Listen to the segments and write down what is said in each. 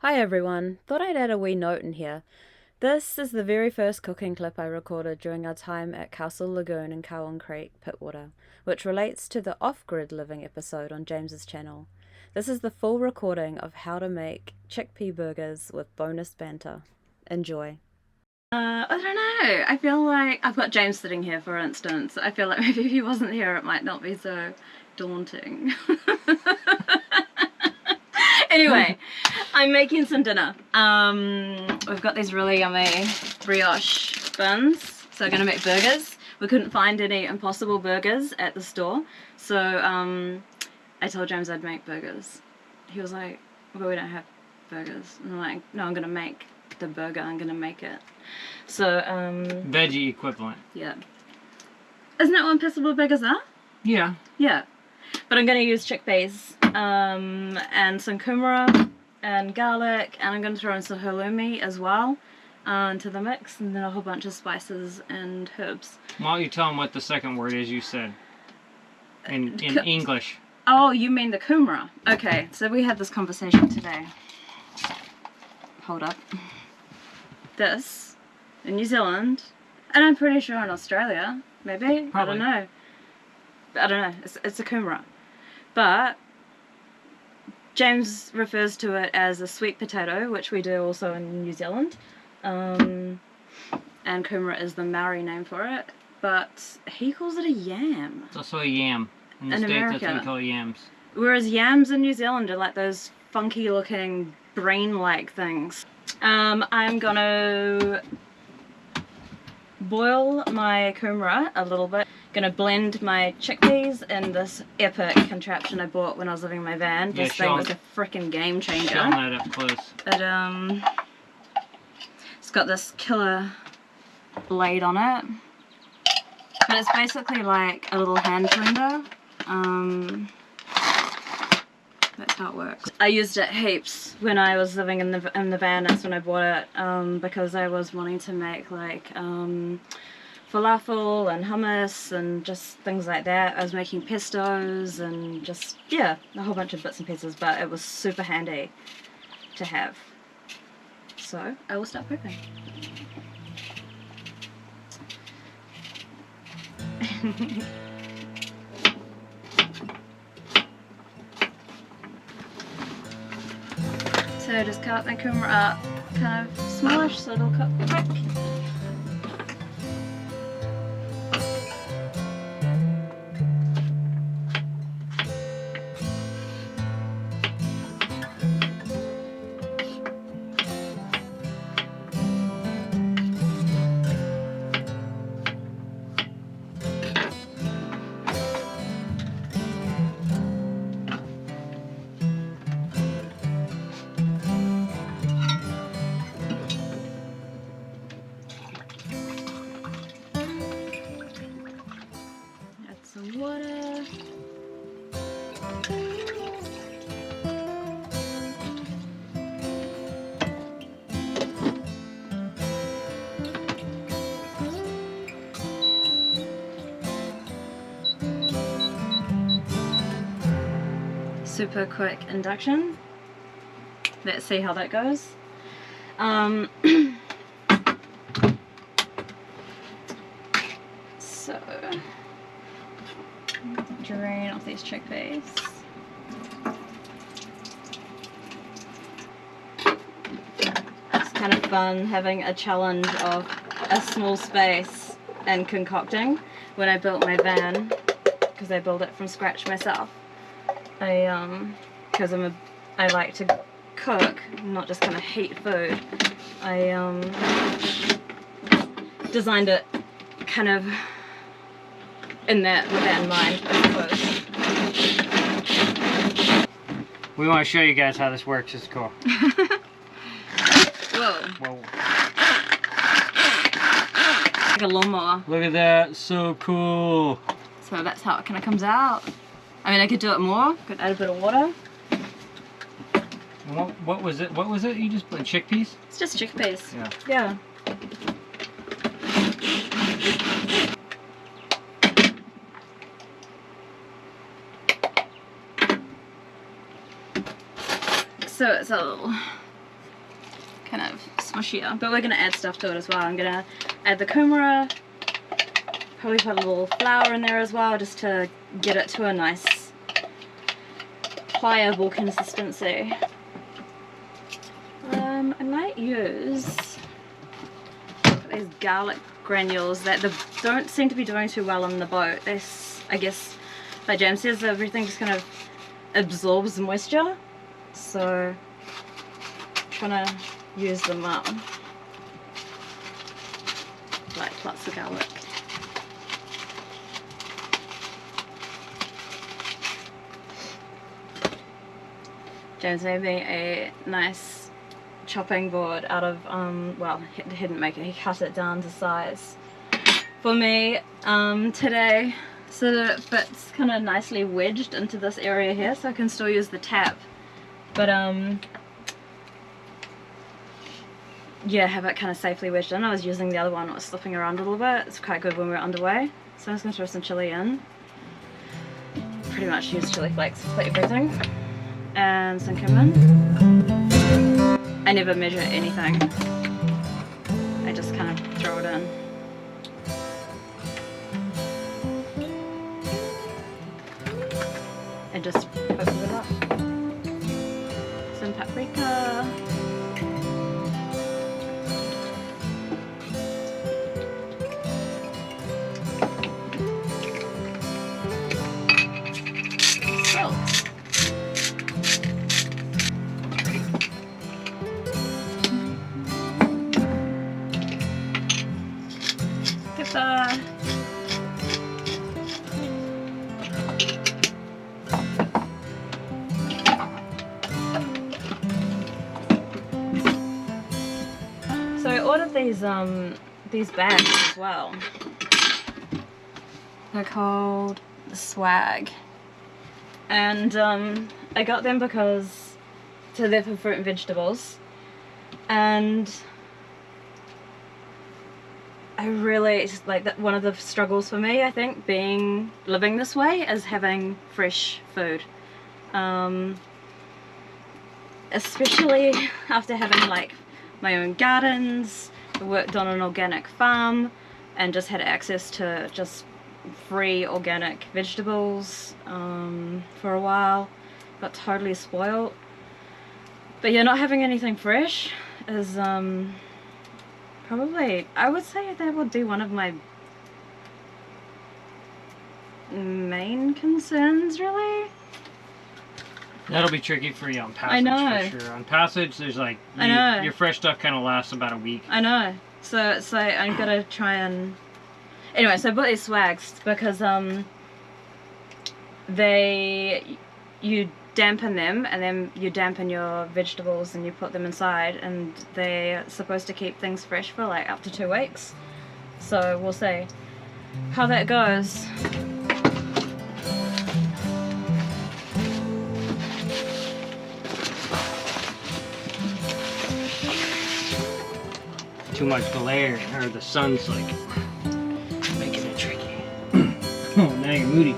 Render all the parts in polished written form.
Hi everyone, thought I'd add a wee note in here. This is the very first cooking clip I recorded during our time at Castle Lagoon in Cowan Creek, Pittwater, which relates to the off-grid living episode on James's channel. This is the full recording of how to make chickpea burgers with bonus banter. Enjoy. I don't know, I feel like I've got James sitting here for instance. I feel like maybe if he wasn't here it might not be so daunting. Anyway, I'm making some dinner. We've got these really yummy brioche buns, so we're gonna make burgers. We couldn't find any Impossible burgers at the store, so I told James I'd make burgers. He was like, well, we don't have burgers. And I'm like, no, I'm gonna make the burger, I'm gonna make it. So, veggie equivalent. Yeah. Isn't that what Impossible burgers are? Yeah. Yeah. But I'm going to use chickpeas and some kumara and garlic, and I'm going to throw in some halloumi as well into the mix, and then a whole bunch of spices and herbs. Why don't you tell them what the second word is you said in English? Oh, you mean the kumara. Okay, so we had this conversation today. Hold up. This, in New Zealand, and I'm pretty sure in Australia, maybe? Probably. I don't know, it's a kumara. But James refers to it as a sweet potato, which we do also in New Zealand. And kumara is the Maori name for it, but he calls it a yam. It's also a yam. In the In States, America. that's what we call yams. Whereas yams in New Zealand are like those funky looking brain-like things. I'm gonna boil my kumara a little bit. Gonna blend my chickpeas in this epic contraption I bought when I was living in my van. Yeah, This thing was a freaking game changer. Show them that up close. But it's got this killer blade on it. But it's basically like a little hand blender. That's how it works. I used it heaps when I was living in the van. That's when I bought it, because I was wanting to make like falafel and hummus and just things like that. I was making pestos and just, yeah, a whole bunch of bits and pieces, but it was super handy to have. So I will start prepping. So just cut my kumara up kind of smallish so it'll cook quick. Some water. Super quick induction. Let's see how that goes. So drain off these chickpeas. It's kind of fun having a challenge of a small space and concocting. When I built my van, because I built it from scratch myself, because I like to cook, not just kind of heat food. I designed it kind of with that in mind, I suppose. We want to show you guys how this works. It's cool. Whoa. Whoa. Like a lawnmower. Look at that. So cool. So that's how it kind of comes out. I mean, I could do it more. Could add a bit of water. What was it? What was it? You just put chickpeas? It's just chickpeas. Yeah. Yeah. So it's a little smushier. But we're going to add stuff to it as well. I'm going to add the kumara, probably put a little flour in there as well, just to get it to a nice pliable consistency. I might use these garlic granules that don't seem to be doing too well on the boat. I guess, like Jam says, everything just kind of absorbs moisture, so I'm trying to use them up, like lots of garlic. James made me a nice chopping board out of, well, he didn't make it, he cut it down to size for me today, so that it fits kind of nicely wedged into this area here, so I can still use the tap, but yeah, have it kind of safely wedged in. I was using the other one, it was slipping around a little bit. It's quite good when we're underway. So I'm just going to throw some chilli in. Pretty much use chili flakes for everything. And some cumin. I never measure anything. I just kind of throw it in. And just open it up. Some paprika. So I ordered these bags as well. They're called the Swag, and I got them because they're for fruit and vegetables, and I really like that. One of the struggles for me, I think, living this way, is having fresh food, especially after having like my own gardens, worked on an organic farm, and just had access to just free organic vegetables for a while. Got totally spoiled. But yeah, not having anything fresh is probably, I would say that would be one of my main concerns, really. That'll be tricky for you on Passage. I know. For sure. On Passage, there's like, I know. Your fresh stuff kind of lasts about a week. I know. So I'm gonna try and... Anyway, so I bought these Swags because you dampen them, and then you dampen your vegetables and you put them inside, and they're supposed to keep things fresh for like up to 2 weeks. So we'll see how that goes. Too much glare, or the sun's like making it tricky. Oh, now you're moody.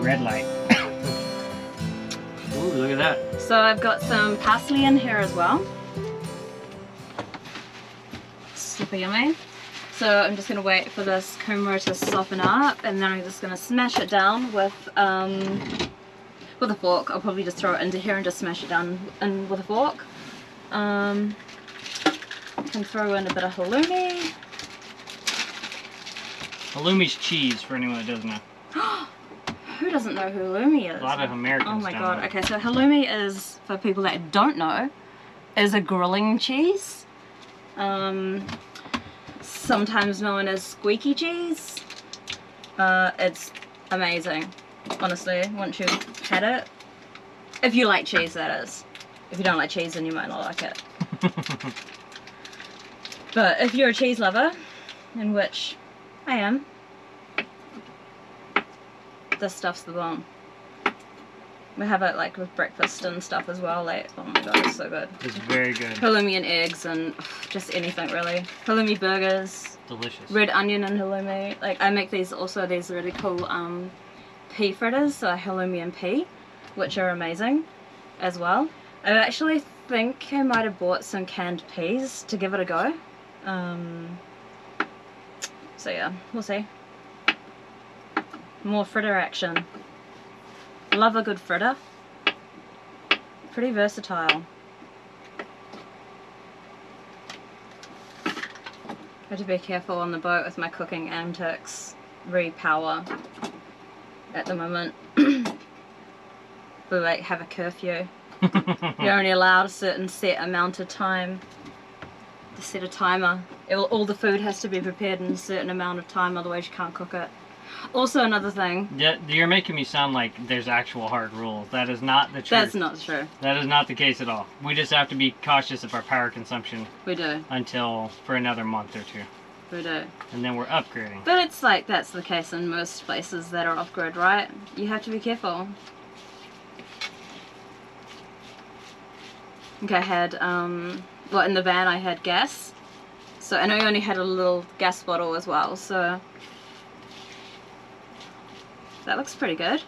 Red light. Ooh, look at that. So I've got some parsley in here as well. Super yummy. So I'm just going to wait for this kumara to soften up, and then I'm just going to smash it down with a fork. I'll probably just throw it into here and just smash it down with a fork. Can throw in a bit of halloumi. Halloumi's cheese, for anyone that doesn't know. Who doesn't know who halloumi is? A lot of Americans Oh my don't god. know. Okay, so halloumi is, for people that don't know, is a grilling cheese. Sometimes known as squeaky cheese. It's amazing, honestly, once you've had it. If you like cheese, that is. If you don't like cheese, then you might not like it. But if you're a cheese lover, in which I am, this stuff's the bomb. We have it like with breakfast and stuff as well. Like, oh my god, it's so good. It's very good. Halloumi and eggs and just anything really. Halloumi burgers. Delicious. Red onion and halloumi. Like I make these really cool pea fritters, so halloumi and pea, which are amazing as well. I actually think I might have bought some canned peas to give it a go. So yeah, we'll see. More fritter action. Love a good fritter. Pretty versatile. Have to be careful on the boat with my cooking antics. Re-power at the moment. We like have a curfew. You're only allowed a certain set amount of time to set a timer. All the food has to be prepared in a certain amount of time, otherwise you can't cook it. Also, another thing. Yeah, you're making me sound like there's actual hard rules. That is not the truth. That's not true. That is not the case at all. We just have to be cautious of our power consumption. We do. Until for another month or two. We do. And then we're upgrading. But it's like that's the case in most places that are off-grid, right? You have to be careful. Okay, I had, well, in the van I had gas. So, and I only had a little gas bottle as well, so that looks pretty good.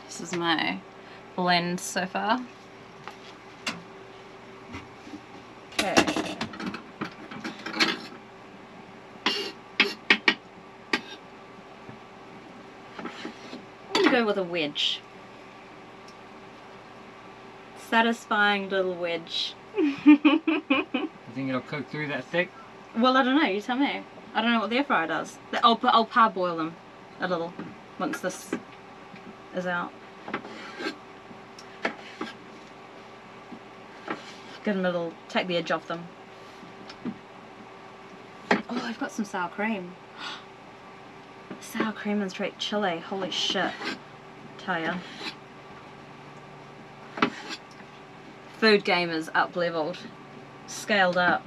This is my blend so far. Okay. I'm gonna go with a wedge. Satisfying little wedge. You think it'll cook through that thick? Well, I don't know. You tell me. I don't know what the air fryer does. I'll parboil them a little once this is out. Give them a little. Take the edge off them. Oh, I've got some sour cream. Sour cream and straight chili. Holy shit! Tell ya. Food game is up leveled, scaled up.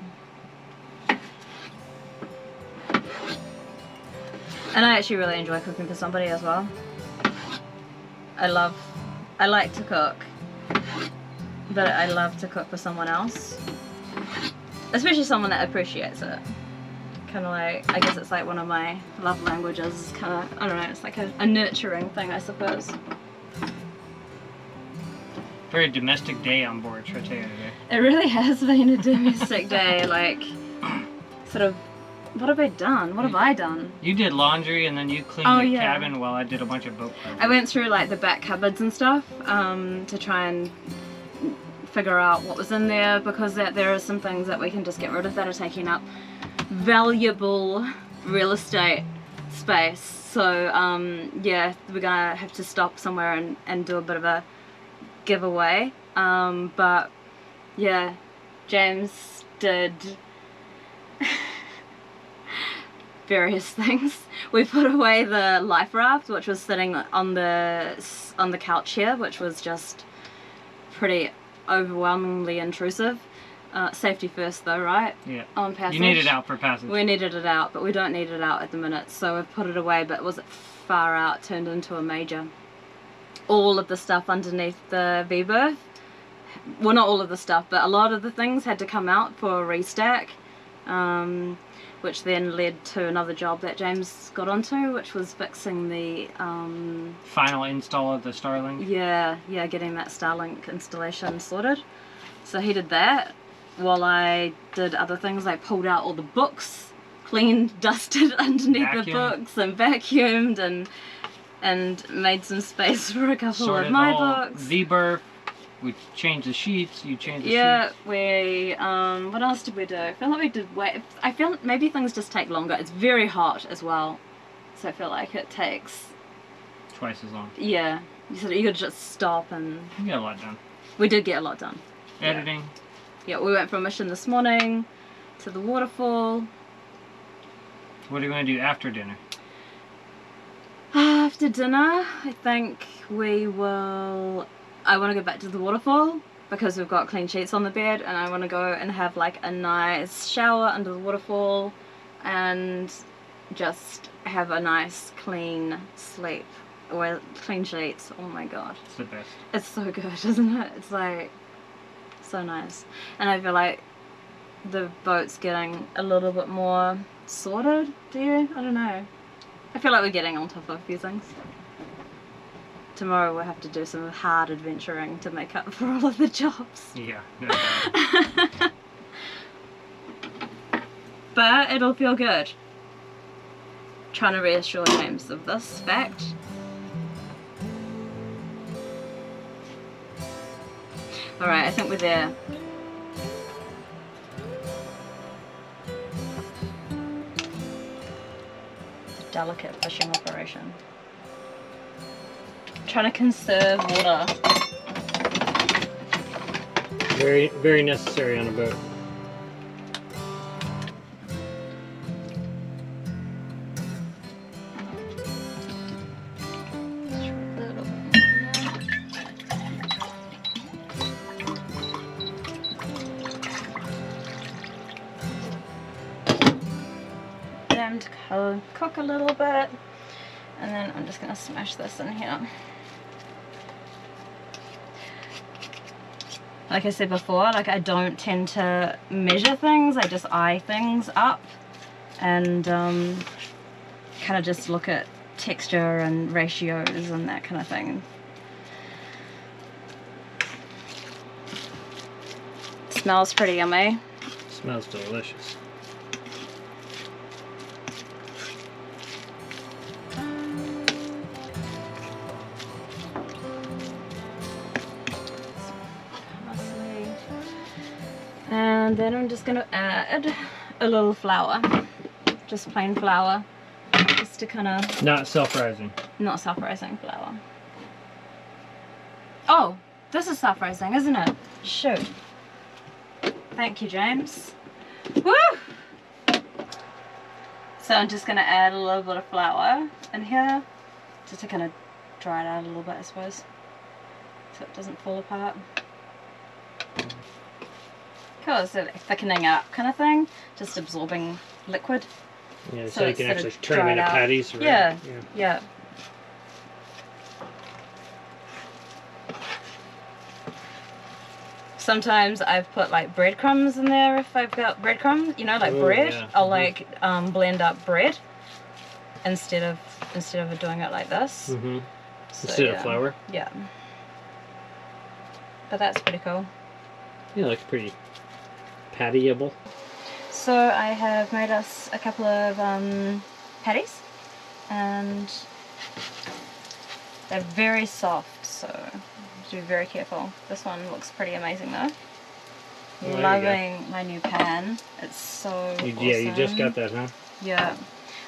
And I actually really enjoy cooking for somebody as well. I like to cook, but I love to cook for someone else. Especially someone that appreciates it. Kind of like, I guess it's like one of my love languages, kind of, I don't know, it's like a nurturing thing, I suppose. Very domestic day on board, try to tell you today. It really has been a domestic day, like, sort of, what have I done? What have I done? You did laundry and then you cleaned the cabin while I did a bunch of boat cleaning. I went through like the back cupboards and stuff to try and figure out what was in there, because there are some things that we can just get rid of that are taking up valuable real estate space. So yeah, we're gonna have to stop somewhere and do a bit of a giveaway. But yeah, James did various things. We put away the life raft, which was sitting on the couch here, which was just pretty overwhelmingly intrusive. Safety first though, right? Yeah. On passage. You need it out for passage. We needed it out, but we don't need it out at the minute, so we've put it away, but was it far out, turned into a major. All of the stuff underneath the V-berth, well, not all of the stuff, but a lot of the things had to come out for a restack, which then led to another job that James got onto, which was fixing the final install of the Starlink. Yeah, getting that Starlink installation sorted. So he did that while I did other things. I pulled out all the books, cleaned, dusted underneath the books, and vacuumed and made some space for a couple of my books. V-berth. We changed the sheets. You changed the sheets. Yeah, we. What else did we do? I feel like we did. I feel maybe things just take longer. It's very hot as well, so I feel like it takes twice as long. Yeah, you could just stop and. We got a lot done. We did get a lot done. Editing. Yeah, we went for a mission this morning to the waterfall. What are you going to do after dinner? After dinner, I think we will. I want to go back to the waterfall because we've got clean sheets on the bed, and I want to go and have like a nice shower under the waterfall and just have a nice clean sleep. Or clean sheets. Oh my god. It's the best. It's so good, isn't it? It's like so nice. And I feel like the boat's getting a little bit more sorted. Do you? I don't know. I feel like we're getting on top of a few things. tomorrow we'll have to do some hard adventuring to make up for all of the jobs. Yeah, no doubt. But it'll feel good. Trying to reassure James of this fact. Alright, I think we're there. It's a delicate fishing operation. Trying to conserve water. Very, very necessary on a boat. Them to cook a little bit, and then I'm just going to smash this in here. Like I said before, like I don't tend to measure things, I just eye things up and kind of just look at texture and ratios and that kind of thing. Smells pretty yummy. Smells delicious. And then I'm just going to add a little flour, just plain flour, just to kind of... Not self-rising. Not self-rising flour. Oh, this is self-rising, isn't it? Shoot. Thank you, James. Woo! So I'm just going to add a little bit of flour in here, just to kind of dry it out a little bit, I suppose, so it doesn't fall apart. Cool, so thickening up kind of thing, just absorbing liquid. Yeah, so you can actually turn them into out. patties. Right? Yeah. Sometimes I've put like breadcrumbs in there if I've got breadcrumbs, you know, like bread. Yeah. I'll like blend up bread instead of doing it like this. Mm-hmm. So, Instead of flour. Yeah. But that's pretty cool. Yeah, it looks pretty pattyable. So I have made us a couple of patties, and they're very soft, so you have to be very careful. This one looks pretty amazing though. Oh, Loving my new pan. It's so awesome. Yeah, you just got that, huh? Yeah.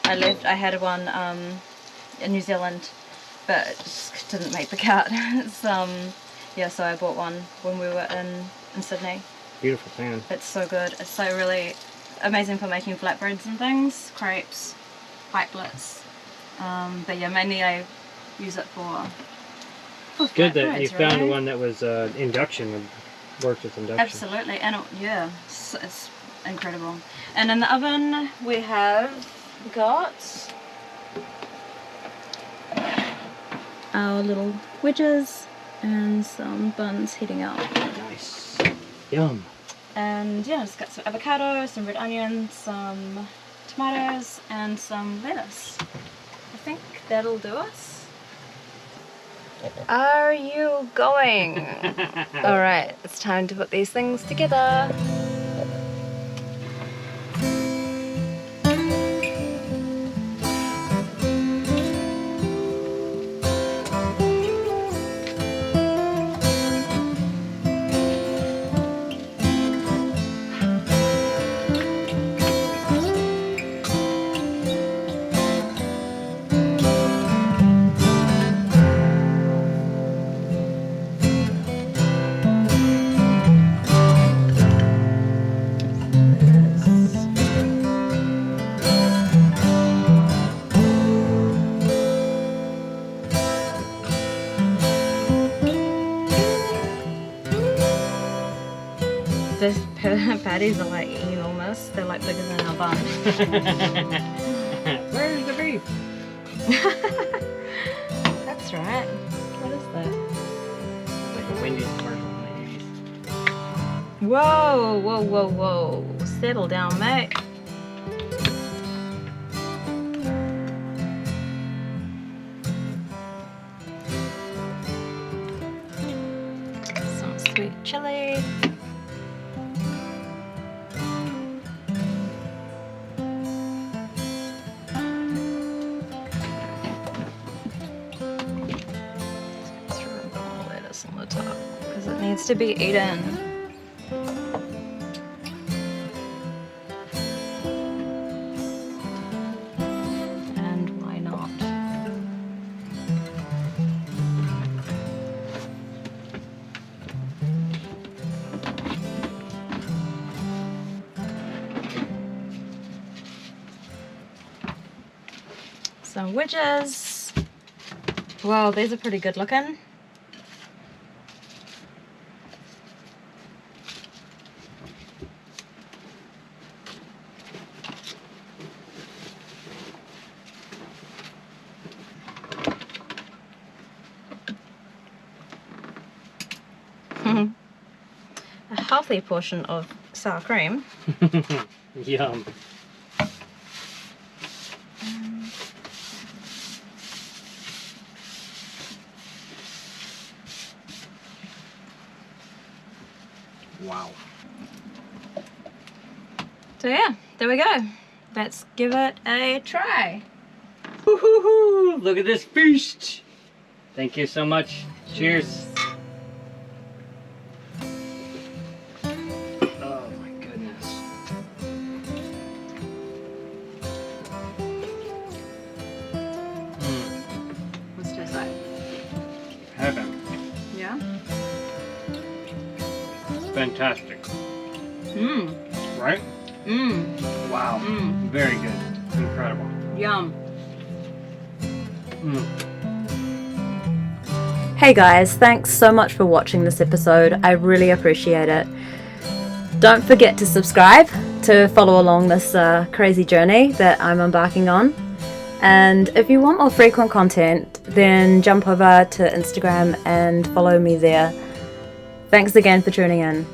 I had one in New Zealand, but it just didn't make the cut. It's, yeah, so I bought one when we were in Sydney. Beautiful pan. It's so good. It's so really amazing for making flatbreads and things, crepes, pikelets. But yeah, mainly I use it for Good that you flatbreads, found really. one that was induction, worked with induction. Absolutely, and yeah, it's incredible. And in the oven we have got our little wedges and some buns heating out. Nice. Yum. And yeah, it's got some avocado, some red onions, some tomatoes, and some lettuce. I think that'll do us. Are you going? Alright, it's time to put these things together. These patties are like enormous. They're like bigger than a bun. Where's the beef? That's right. What is that? Like a Wendy's commercial. Whoa, whoa, whoa, whoa. Settle down, mate. sweet chilli. Throw a bit more lettuce on the top because it needs to be eaten. Some wedges. Wow, these are pretty good looking. A healthy portion of sour cream. Yum. Wow. So yeah, there we go. Let's give it a try. Woo-hoo-hoo! Look at this feast! Thank you so much. Cheers. Oh my goodness. What's it taste like? Heaven. Yeah? Fantastic. Mmm. Right? Mmm. Wow. Mmm. Very good. Incredible. Yum. Mm. Hey guys, thanks so much for watching this episode. I really appreciate it. Don't forget to subscribe to follow along this crazy journey that I'm embarking on. And if you want more frequent content, then jump over to Instagram and follow me there. Thanks again for tuning in.